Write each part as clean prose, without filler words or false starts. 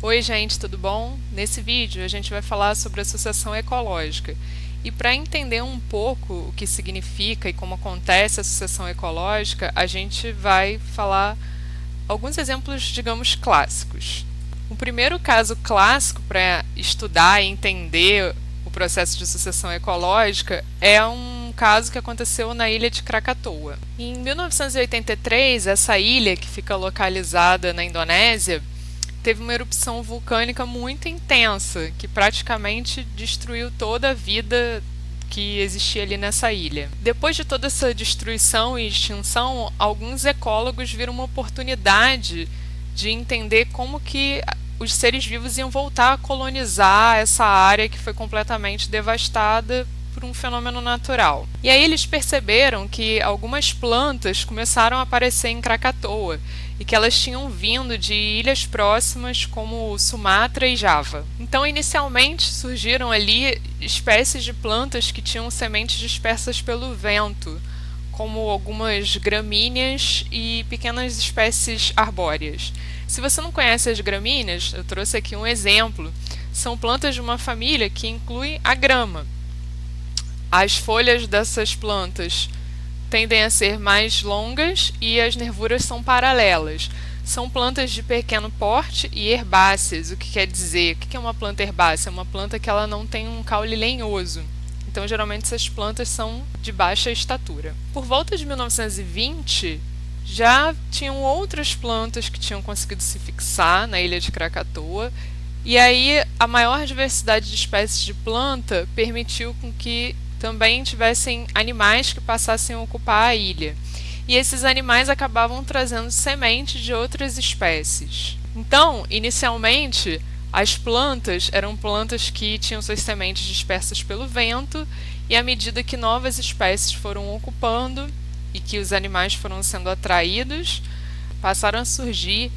Oi gente, tudo bom? Nesse vídeo a gente vai falar sobre associação ecológica. E para entender um pouco o que significa e como acontece a associação ecológica, a gente vai falar alguns exemplos, digamos, clássicos. O primeiro caso clássico para estudar e entender o processo de associação ecológica é um caso que aconteceu na ilha de Krakatoa. Em 1983, essa ilha, que fica localizada na Indonésia, teve uma erupção vulcânica muito intensa, que praticamente destruiu toda a vida que existia ali nessa ilha. Depois de toda essa destruição e extinção, alguns ecólogos viram uma oportunidade de entender como que os seres vivos iam voltar a colonizar essa área que foi completamente devastada por um fenômeno natural. E aí eles perceberam que algumas plantas começaram a aparecer em Krakatoa e que elas tinham vindo de ilhas próximas como Sumatra e Java. Então, inicialmente surgiram ali espécies de plantas que tinham sementes dispersas pelo vento, como algumas gramíneas e pequenas espécies arbóreas. Se você não conhece as gramíneas, eu trouxe aqui um exemplo. São plantas de uma família que inclui a grama. As folhas dessas plantas tendem a ser mais longas e as nervuras são paralelas. São plantas de pequeno porte e herbáceas. O que quer dizer? O que é uma planta herbácea? É uma planta que ela não tem um caule lenhoso. Então, geralmente, essas plantas são de baixa estatura. Por volta de 1920, já tinham outras plantas que tinham conseguido se fixar na ilha de Krakatoa. E aí, a maior diversidade de espécies de planta permitiu com que também tivessem animais que passassem a ocupar a ilha. E esses animais acabavam trazendo sementes de outras espécies. Então, inicialmente, as plantas eram plantas que tinham suas sementes dispersas pelo vento, e à medida que novas espécies foram ocupando e que os animais foram sendo atraídos, passaram a surgir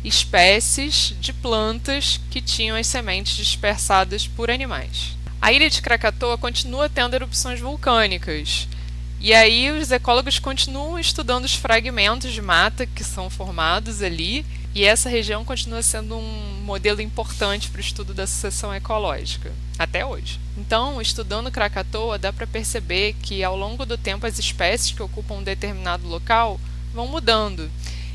espécies de plantas que tinham as sementes dispersadas por animais. A ilha de Krakatoa continua tendo erupções vulcânicas, e aí os ecólogos continuam estudando os fragmentos de mata que são formados ali, e essa região continua sendo um modelo importante para o estudo da sucessão ecológica, até hoje. Então, estudando Krakatoa, dá para perceber que ao longo do tempo as espécies que ocupam um determinado local vão mudando.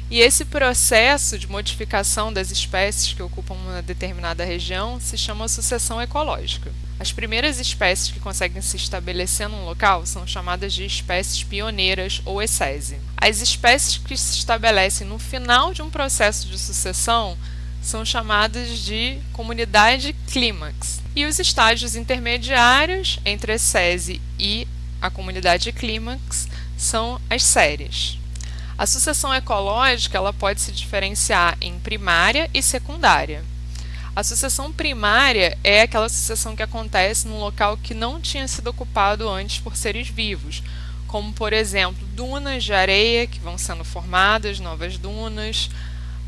E esse processo de modificação das espécies que ocupam uma determinada região se chama sucessão ecológica. As primeiras espécies que conseguem se estabelecer num local são chamadas de espécies pioneiras ou ESESI. As espécies que se estabelecem no final de um processo de sucessão são chamadas de comunidade clímax. E os estágios intermediários entre a ESESI e a comunidade clímax são as séries. A sucessão ecológica ela pode se diferenciar em primária e secundária. A sucessão primária é aquela sucessão que acontece num local que não tinha sido ocupado antes por seres vivos, como, por exemplo, dunas de areia que vão sendo formadas, novas dunas,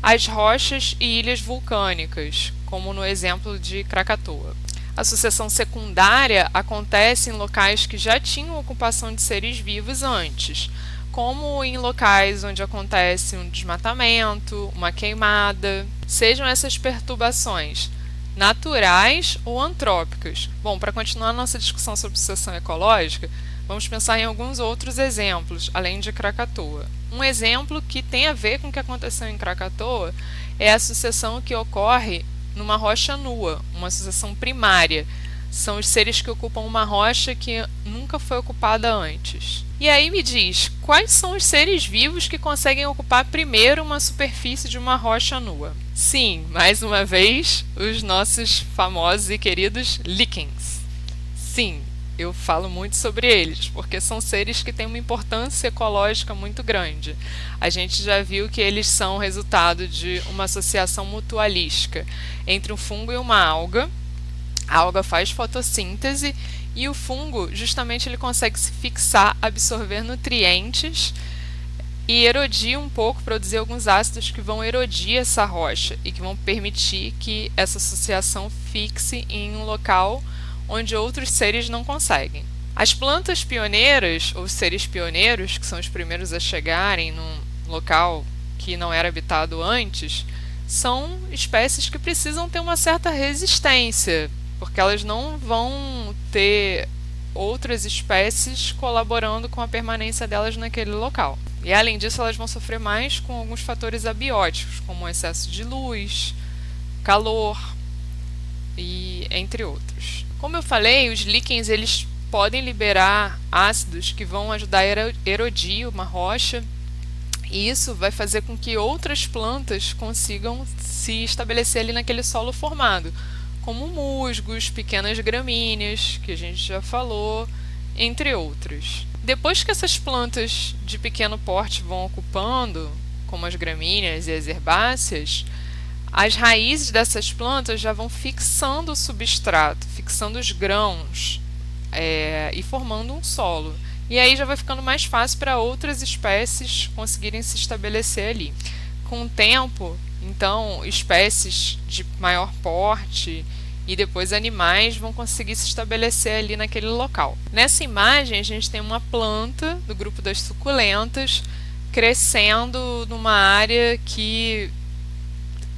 as rochas e ilhas vulcânicas, como no exemplo de Krakatoa. A sucessão secundária acontece em locais que já tinham ocupação de seres vivos antes, como em locais onde acontece um desmatamento, uma queimada, sejam essas perturbações naturais ou antrópicas. Bom, para continuar a nossa discussão sobre sucessão ecológica, vamos pensar em alguns outros exemplos, além de Krakatoa. Um exemplo que tem a ver com o que aconteceu em Krakatoa é a sucessão que ocorre numa rocha nua, uma sucessão primária. São os seres que ocupam uma rocha que nunca foi ocupada antes. E aí me diz, quais são os seres vivos que conseguem ocupar primeiro uma superfície de uma rocha nua? Sim, mais uma vez, os nossos famosos e queridos líquens. Sim, eu falo muito sobre eles, porque são seres que têm uma importância ecológica muito grande. A gente já viu que eles são resultado de uma associação mutualística entre um fungo e uma alga. A alga faz fotossíntese e o fungo, justamente, ele consegue se fixar, absorver nutrientes e erodir um pouco, produzir alguns ácidos que vão erodir essa rocha e que vão permitir que essa associação fixe em um local onde outros seres não conseguem. As plantas pioneiras, ou seres pioneiros, que são os primeiros a chegarem num local que não era habitado antes, são espécies que precisam ter uma certa resistência, porque elas não vão ter outras espécies colaborando com a permanência delas naquele local. E além disso, elas vão sofrer mais com alguns fatores abióticos, como o excesso de luz, calor e entre outros. Como eu falei, os líquens eles podem liberar ácidos que vão ajudar a erodir uma rocha, e isso vai fazer com que outras plantas consigam se estabelecer ali naquele solo formado, como musgos, pequenas gramíneas, que a gente já falou, entre outros. Depois que essas plantas de pequeno porte vão ocupando, como as gramíneas e as herbáceas, as raízes dessas plantas já vão fixando o substrato, fixando os grãos e formando um solo. E aí já vai ficando mais fácil para outras espécies conseguirem se estabelecer ali. Com o tempo, então, espécies de maior porte e depois animais vão conseguir se estabelecer ali naquele local. Nessa imagem, a gente tem uma planta do grupo das suculentas crescendo numa área que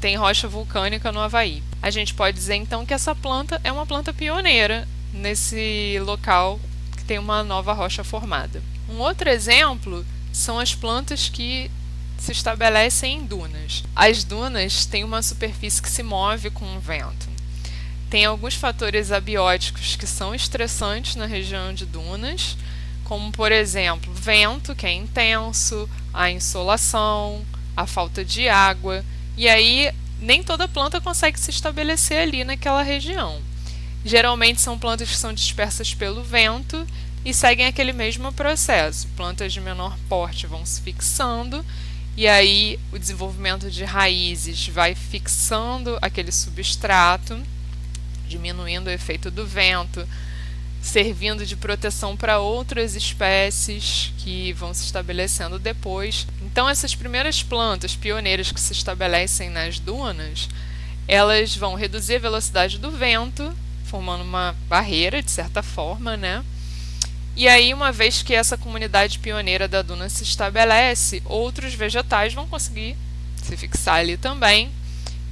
tem rocha vulcânica no Havaí. A gente pode dizer então que essa planta é uma planta pioneira nesse local que tem uma nova rocha formada. Um outro exemplo são as plantas que se estabelecem em dunas. As dunas têm uma superfície que se move com o vento. Tem alguns fatores abióticos que são estressantes na região de dunas, como por exemplo, vento, que é intenso, a insolação, a falta de água, e aí nem toda planta consegue se estabelecer ali naquela região. Geralmente são plantas que são dispersas pelo vento e seguem aquele mesmo processo. Plantas de menor porte vão se fixando, e aí o desenvolvimento de raízes vai fixando aquele substrato, diminuindo o efeito do vento, servindo de proteção para outras espécies que vão se estabelecendo depois. Então, essas primeiras plantas pioneiras que se estabelecem nas dunas, elas vão reduzir a velocidade do vento, formando uma barreira, de certa forma, né? E aí, uma vez que essa comunidade pioneira da duna se estabelece, outros vegetais vão conseguir se fixar ali também,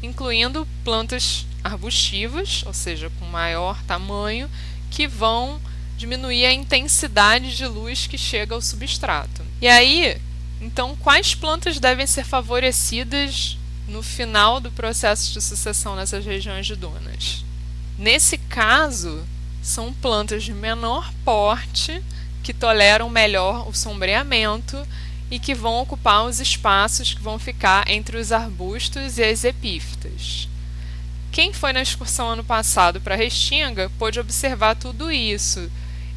incluindo plantas arbustivas, ou seja, com maior tamanho, que vão diminuir a intensidade de luz que chega ao substrato. E aí, então, quais plantas devem ser favorecidas no final do processo de sucessão nessas regiões de dunas? Nesse caso, são plantas de menor porte, que toleram melhor o sombreamento e que vão ocupar os espaços que vão ficar entre os arbustos e as epífitas. Quem foi na excursão ano passado para Restinga pôde observar tudo isso,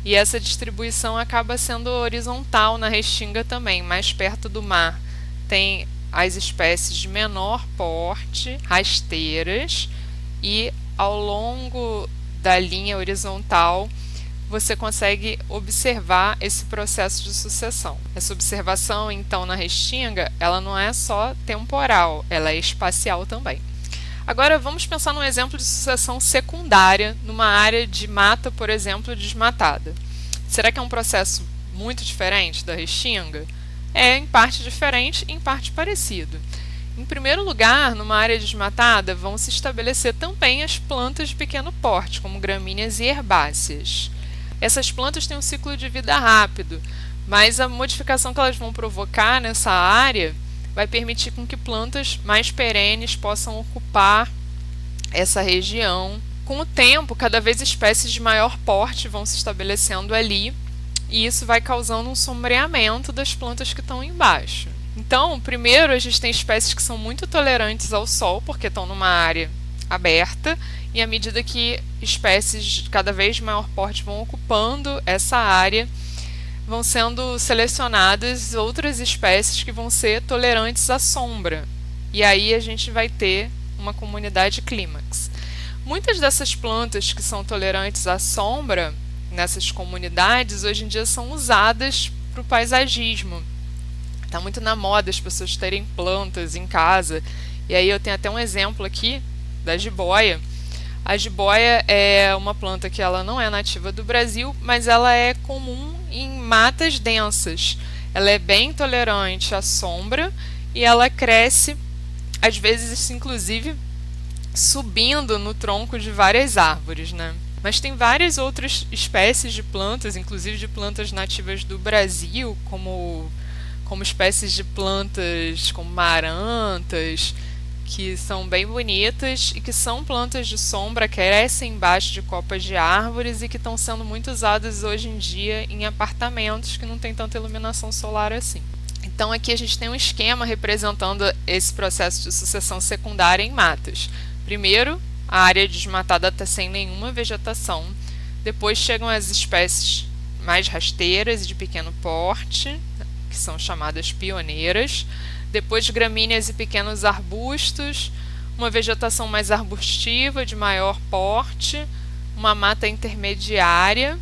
e essa distribuição acaba sendo horizontal na Restinga também, mais perto do mar. Tem as espécies de menor porte, rasteiras, e ao longo da linha horizontal você consegue observar esse processo de sucessão. Essa observação, então, na Restinga, ela não é só temporal, ela é espacial também. Agora vamos pensar num exemplo de sucessão secundária numa área de mata, por exemplo, desmatada. Será que é um processo muito diferente da Restinga? É em parte diferente e em parte parecido. Em primeiro lugar, numa área desmatada, vão se estabelecer também as plantas de pequeno porte, como gramíneas e herbáceas. Essas plantas têm um ciclo de vida rápido, mas a modificação que elas vão provocar nessa área vai permitir com que plantas mais perenes possam ocupar essa região. Com o tempo, cada vez espécies de maior porte vão se estabelecendo ali, e isso vai causando um sombreamento das plantas que estão embaixo. Então, primeiro, a gente tem espécies que são muito tolerantes ao sol, porque estão numa área aberta, e à medida que espécies de cada vez maior porte vão ocupando essa área, vão sendo selecionadas outras espécies que vão ser tolerantes à sombra. E aí a gente vai ter uma comunidade clímax. Muitas dessas plantas que são tolerantes à sombra, nessas comunidades, hoje em dia são usadas para o paisagismo. Está muito na moda as pessoas terem plantas em casa. E aí eu tenho até um exemplo aqui da jiboia. A jiboia é uma planta que ela não é nativa do Brasil, mas ela é comum em matas densas. Ela é bem tolerante à sombra e ela cresce às vezes isso inclusive subindo no tronco de várias árvores, né? Mas tem várias outras espécies de plantas, inclusive de plantas nativas do Brasil, como espécies de plantas como marantas, que são bem bonitas e que são plantas de sombra, crescem embaixo de copas de árvores e que estão sendo muito usadas hoje em dia em apartamentos que não tem tanta iluminação solar assim. Então aqui a gente tem um esquema representando esse processo de sucessão secundária em matas. Primeiro, a área desmatada está sem nenhuma vegetação. Depois chegam as espécies mais rasteiras e de pequeno porte, que são chamadas pioneiras. Depois, gramíneas e pequenos arbustos, uma vegetação mais arbustiva, de maior porte, uma mata intermediária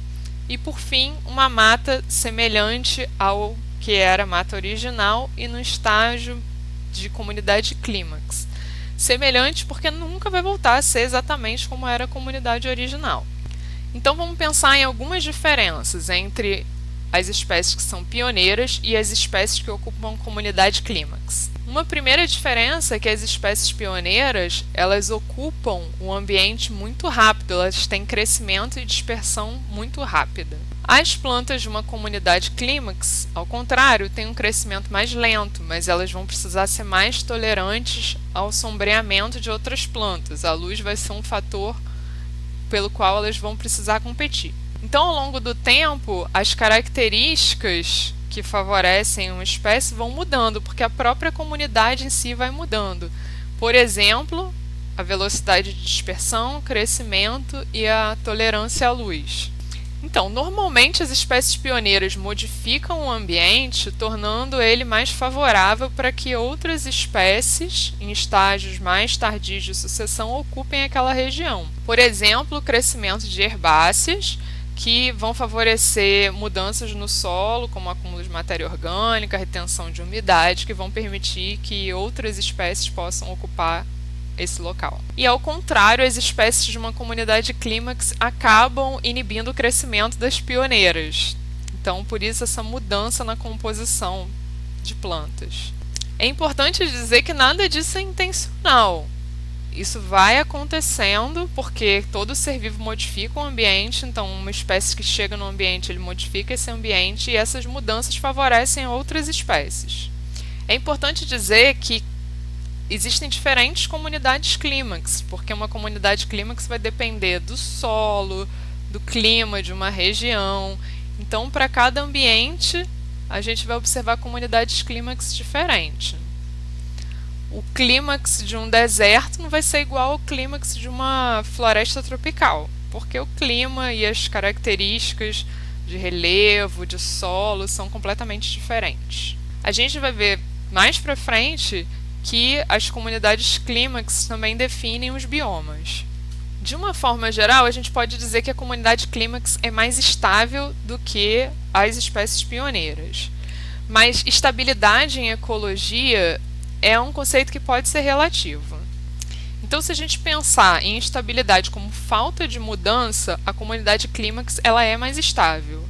e, por fim, uma mata semelhante ao que era a mata original e no estágio de comunidade clímax. Semelhante porque nunca vai voltar a ser exatamente como era a comunidade original. Então vamos pensar em algumas diferenças entre as espécies que são pioneiras e as espécies que ocupam comunidade clímax. Uma primeira diferença é que as espécies pioneiras, elas ocupam um ambiente muito rápido, elas têm crescimento e dispersão muito rápida. As plantas de uma comunidade clímax, ao contrário, têm um crescimento mais lento, mas elas vão precisar ser mais tolerantes ao sombreamento de outras plantas. A luz vai ser um fator pelo qual elas vão precisar competir. Então, ao longo do tempo, as características que favorecem uma espécie vão mudando, porque a própria comunidade em si vai mudando. Por exemplo, a velocidade de dispersão, crescimento e a tolerância à luz. Então, normalmente as espécies pioneiras modificam o ambiente, tornando ele mais favorável para que outras espécies, em estágios mais tardios de sucessão, ocupem aquela região. Por exemplo, o crescimento de herbáceas, que vão favorecer mudanças no solo, como acúmulo de matéria orgânica, retenção de umidade, que vão permitir que outras espécies possam ocupar esse local. E ao contrário, as espécies de uma comunidade clímax acabam inibindo o crescimento das pioneiras. Então, por isso essa mudança na composição de plantas. É importante dizer que nada disso é intencional. Isso vai acontecendo porque todo ser vivo modifica o ambiente, então uma espécie que chega no ambiente, ele modifica esse ambiente e essas mudanças favorecem outras espécies. É importante dizer que existem diferentes comunidades clímax, porque uma comunidade clímax vai depender do solo, do clima de uma região. Então, para cada ambiente, a gente vai observar comunidades clímax diferentes. O clímax de um deserto não vai ser igual ao clímax de uma floresta tropical, porque o clima e as características de relevo, de solo, são completamente diferentes. A gente vai ver mais para frente que as comunidades clímax também definem os biomas. De uma forma geral, a gente pode dizer que a comunidade clímax é mais estável do que as espécies pioneiras. Mas estabilidade em ecologia é um conceito que pode ser relativo. Então, se a gente pensar em estabilidade como falta de mudança, a comunidade clímax ela é mais estável.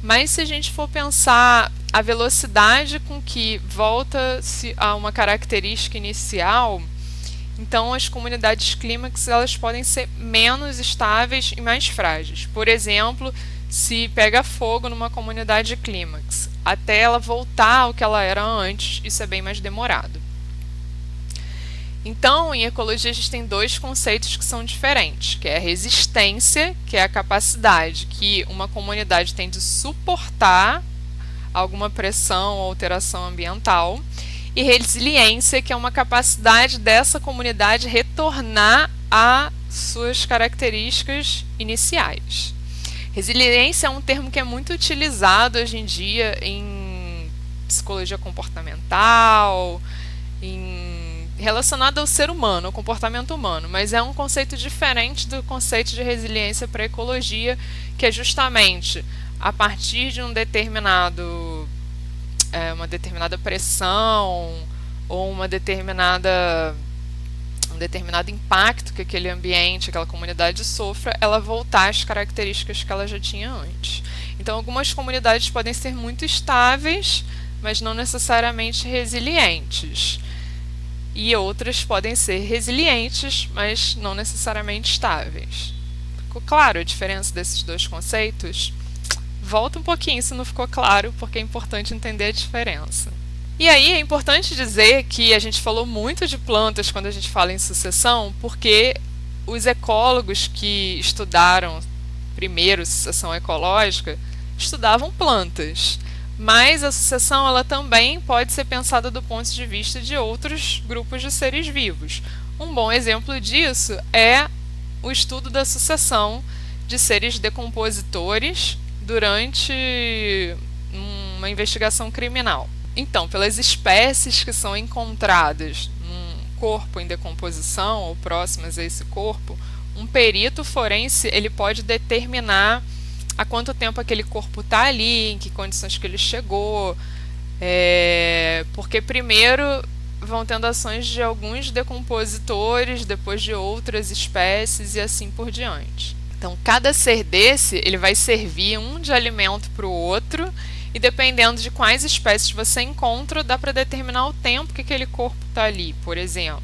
Mas se a gente for pensar a velocidade com que volta-se a uma característica inicial, então as comunidades clímax elas podem ser menos estáveis e mais frágeis. Por exemplo, se pega fogo numa comunidade clímax, até ela voltar ao que ela era antes, isso é bem mais demorado. Então, em ecologia, a gente tem dois conceitos que são diferentes, que é a resistência, que é a capacidade que uma comunidade tem de suportar alguma pressão ou alteração ambiental, e resiliência, que é uma capacidade dessa comunidade retornar a suas características iniciais. Resiliência é um termo que é muito utilizado hoje em dia em psicologia comportamental, relacionado ao ser humano, ao comportamento humano, mas é um conceito diferente do conceito de resiliência para a ecologia, que é justamente a partir de uma determinada pressão ou um determinado impacto que aquele ambiente, aquela comunidade sofra, ela voltar às características que ela já tinha antes. Então, algumas comunidades podem ser muito estáveis, mas não necessariamente resilientes. e outras podem ser resilientes, mas não necessariamente estáveis. Ficou claro a diferença desses dois conceitos? Volta um pouquinho se não ficou claro, porque é importante entender a diferença. E aí é importante dizer que a gente falou muito de plantas quando a gente fala em sucessão, porque os ecólogos que estudaram primeiro sucessão ecológica estudavam plantas. Mas a sucessão ela também pode ser pensada do ponto de vista de outros grupos de seres vivos. Um bom exemplo disso é o estudo da sucessão de seres decompositores durante uma investigação criminal. Então, pelas espécies que são encontradas num corpo em decomposição ou próximas a esse corpo, um perito forense ele pode determinar há quanto tempo aquele corpo está ali, em que condições que ele chegou, porque primeiro vão tendo ações de alguns decompositores, depois de outras espécies e assim por diante. Então, cada ser desse ele vai servir um de alimento para o outro e dependendo de quais espécies você encontra, dá para determinar o tempo que aquele corpo está ali, por exemplo.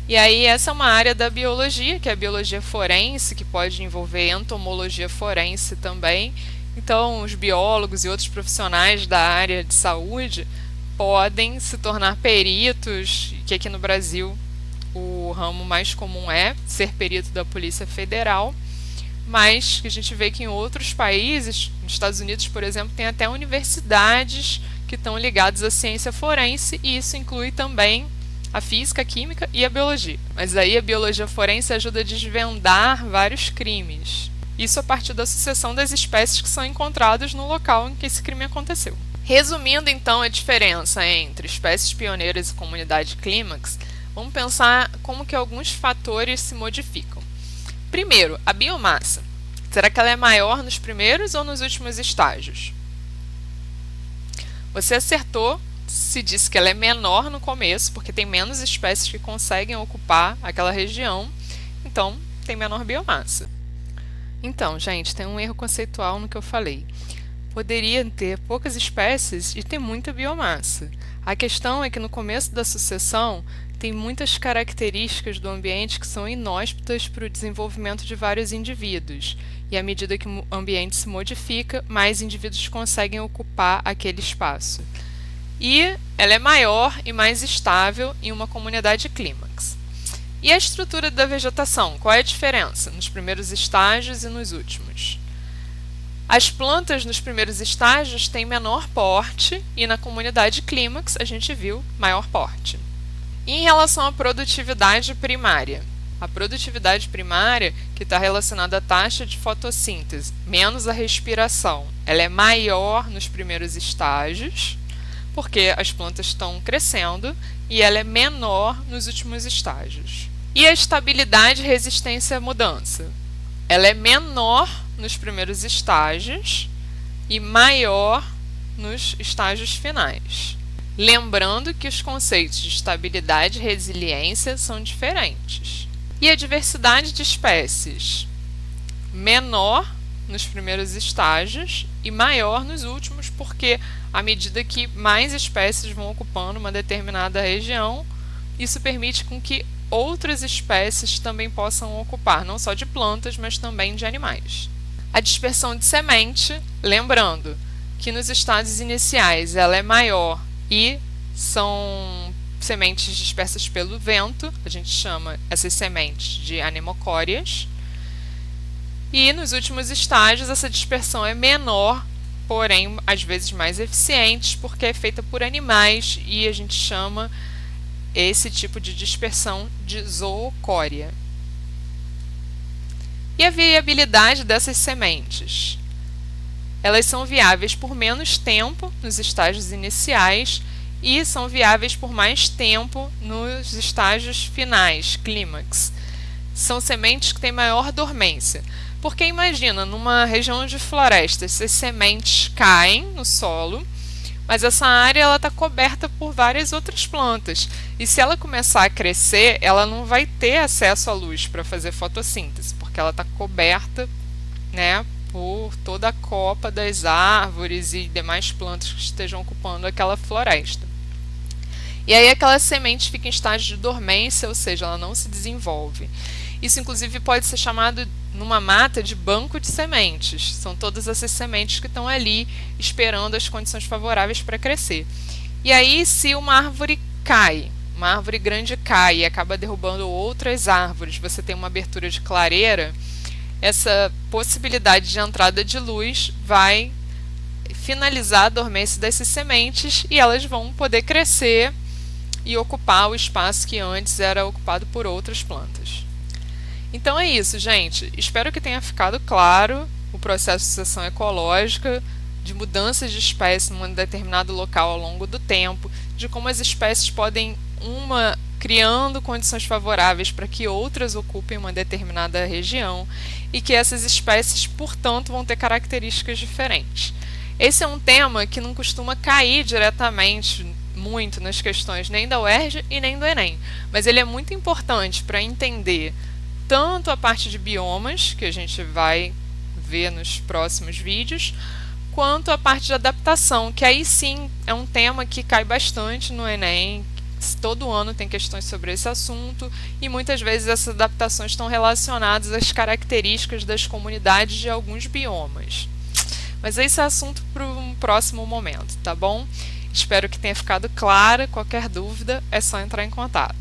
E aí essa é uma área da biologia, que é a biologia forense, que pode envolver entomologia forense também. Então, os biólogos e outros profissionais da área de saúde podem se tornar peritos, que aqui no Brasil o ramo mais comum é ser perito da Polícia Federal, mas que a gente vê que em outros países, nos Estados Unidos, por exemplo, tem até universidades que estão ligadas à ciência forense, e isso inclui também a física, a química e a biologia. Mas aí a biologia forense ajuda a desvendar vários crimes. Isso a partir da sucessão das espécies que são encontradas no local em que esse crime aconteceu. Resumindo então a diferença entre espécies pioneiras e comunidade clímax, vamos pensar como que alguns fatores se modificam. Primeiro, a biomassa. Será que ela é maior nos primeiros ou nos últimos estágios? Você acertou se disse que ela é menor no começo, porque tem menos espécies que conseguem ocupar aquela região, então tem menor biomassa. Então, gente, tem um erro conceitual no que eu falei. Poderia ter poucas espécies e ter muita biomassa. A questão é que no começo da sucessão tem muitas características do ambiente que são inóspitas para o desenvolvimento de vários indivíduos. E à medida que o ambiente se modifica, mais indivíduos conseguem ocupar aquele espaço. E ela é maior e mais estável em uma comunidade clímax. E a estrutura da vegetação? Qual é a diferença nos primeiros estágios e nos últimos? As plantas nos primeiros estágios têm menor porte e na comunidade clímax a gente viu maior porte. E em relação à produtividade primária? A produtividade primária, que está relacionada à taxa de fotossíntese, menos a respiração, ela é maior nos primeiros estágios, porque as plantas estão crescendo, e ela é menor nos últimos estágios. E a estabilidade e resistência à mudança? Ela é menor nos primeiros estágios e maior nos estágios finais. Lembrando que os conceitos de estabilidade e resiliência são diferentes. E a diversidade de espécies? Menor nos primeiros estágios e maior nos últimos, porque à medida que mais espécies vão ocupando uma determinada região, isso permite com que outras espécies também possam ocupar, não só de plantas, mas também de animais. A dispersão de semente, lembrando que nos estágios iniciais ela é maior e são sementes dispersas pelo vento, a gente chama essas sementes de anemocórias. E nos últimos estágios essa dispersão é menor, porém às vezes mais eficiente, porque é feita por animais e a gente chama esse tipo de dispersão de zoocória. E a viabilidade dessas sementes? Elas são viáveis por menos tempo nos estágios iniciais e são viáveis por mais tempo nos estágios finais, clímax. São sementes que têm maior dormência. Porque imagina, numa região de floresta, essas sementes caem no solo, mas essa área está coberta por várias outras plantas. E se ela começar a crescer, ela não vai ter acesso à luz para fazer fotossíntese, porque ela está coberta, né, por toda a copa das árvores e demais plantas que estejam ocupando aquela floresta. E aí aquela semente fica em estágio de dormência, ou seja, ela não se desenvolve. Isso inclusive pode ser chamado numa mata de banco de sementes. São todas essas sementes que estão ali esperando as condições favoráveis para crescer. E aí, se uma árvore cai, uma árvore grande cai e acaba derrubando outras árvores, você tem uma abertura de clareira, essa possibilidade de entrada de luz vai finalizar a dormência dessas sementes e elas vão poder crescer e ocupar o espaço que antes era ocupado por outras plantas. Então é isso, gente. Espero que tenha ficado claro o processo de sucessão ecológica, de mudanças de espécie em um determinado local ao longo do tempo, de como as espécies podem, uma criando condições favoráveis para que outras ocupem uma determinada região e que essas espécies, portanto, vão ter características diferentes. Esse é um tema que não costuma cair diretamente muito nas questões nem da UERJ e nem do Enem, mas ele é muito importante para entender tanto a parte de biomas, que a gente vai ver nos próximos vídeos, quanto a parte de adaptação, que aí sim é um tema que cai bastante no Enem. Todo ano tem questões sobre esse assunto e muitas vezes essas adaptações estão relacionadas às características das comunidades de alguns biomas. Mas esse é assunto para um próximo momento, tá bom? Espero que tenha ficado claro. Qualquer dúvida é só entrar em contato.